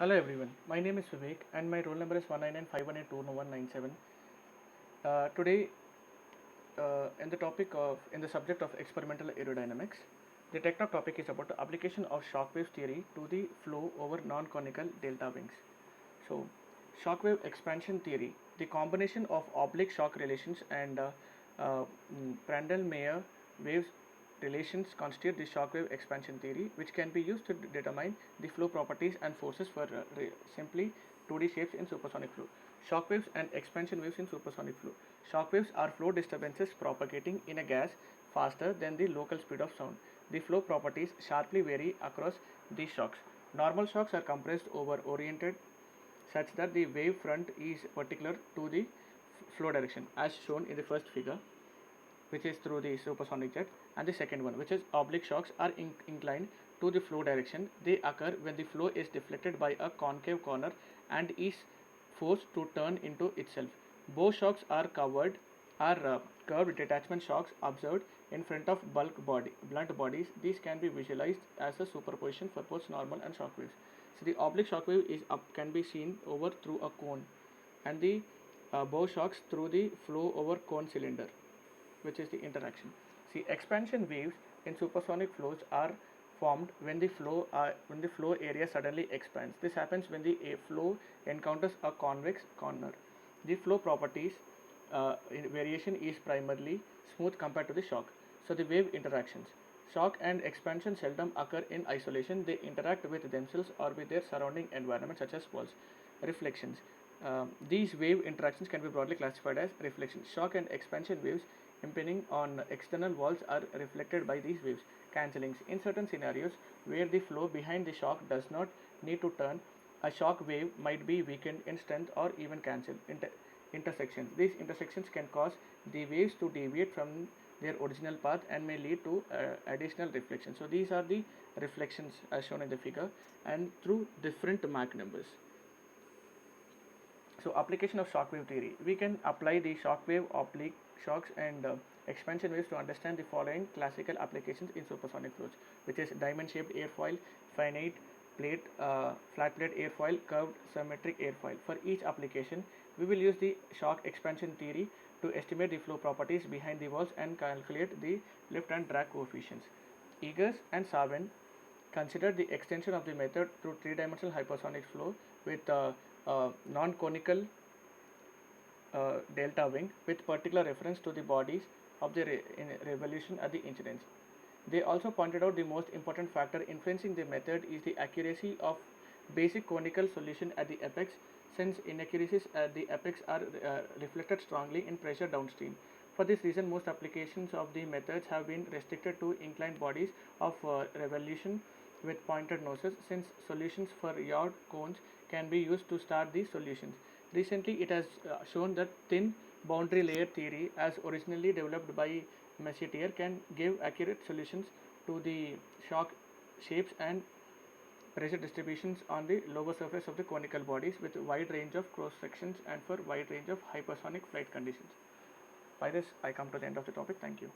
Hello everyone, my name is Vivek and my roll number is 19951821197. Today, in the subject of experimental aerodynamics, the techno topic is about the application of shockwave theory to the flow over non-conical delta wings. So, shockwave expansion theory, the combination of oblique shock relations and Prandtl-Meyer waves relations constitute the shockwave expansion theory, which can be used to determine the flow properties and forces for simply 2D shapes in supersonic flow. Shockwaves and expansion waves in supersonic flow. Shockwaves are flow disturbances propagating in a gas faster than the local speed of sound. The flow properties sharply vary across these shocks. Normal shocks are compressed over oriented such that the wave front is particular to the flow direction as shown in the first figure, which is through the supersonic jet, and the second one, which is oblique shocks, are inclined to the flow direction. They occur when the flow is deflected by a concave corner and is forced to turn into itself. Both shocks are curved detachment shocks observed in front of blunt bodies. These can be visualized as a superposition for both normal and shock waves. So the oblique shock wave can be seen over through a cone, and the bow shocks through the flow over cone cylinder, which is the interaction. See, expansion waves in supersonic flows are formed when the flow area suddenly expands. This happens when the flow encounters a convex corner. The flow properties variation is primarily smooth compared to the shock. So the wave interactions. Shock and expansion seldom occur in isolation. They interact with themselves or with their surrounding environment, such as walls. Reflections. These wave interactions can be broadly classified as reflections. Shock and expansion waves impinging on external walls are reflected by these waves. Cancellings. In certain scenarios where the flow behind the shock does not need to turn, a shock wave might be weakened in strength or even cancelled. Intersections. These intersections can cause the waves to deviate from their original path and may lead to additional reflections. So these are the reflections as shown in the figure, and through different Mach numbers. So application of shockwave theory. We can apply the shockwave, oblique shocks, and expansion waves to understand the following classical applications in supersonic flows, which is diamond-shaped airfoil, finite plate, flat plate airfoil, curved symmetric airfoil. For each application, we will use the shock expansion theory to estimate the flow properties behind the walls and calculate the lift and drag coefficients. Eggers and Sarven considered the extension of the method to three-dimensional hypersonic flow with non-conical delta wing with particular reference to the bodies of the revolution at the incidence. They also pointed out the most important factor influencing the method is the accuracy of basic conical solution at the apex, since inaccuracies at the apex are reflected strongly in pressure downstream. For this reason, most applications of the methods have been restricted to inclined bodies of revolution with pointed noses, since solutions for yacht cones can be used to start these solutions. Recently, it has shown that thin boundary layer theory, as originally developed by Messier, can give accurate solutions to the shock shapes and pressure distributions on the lower surface of the conical bodies with a wide range of cross sections and for wide range of hypersonic flight conditions. By this, I come to the end of the topic. Thank you.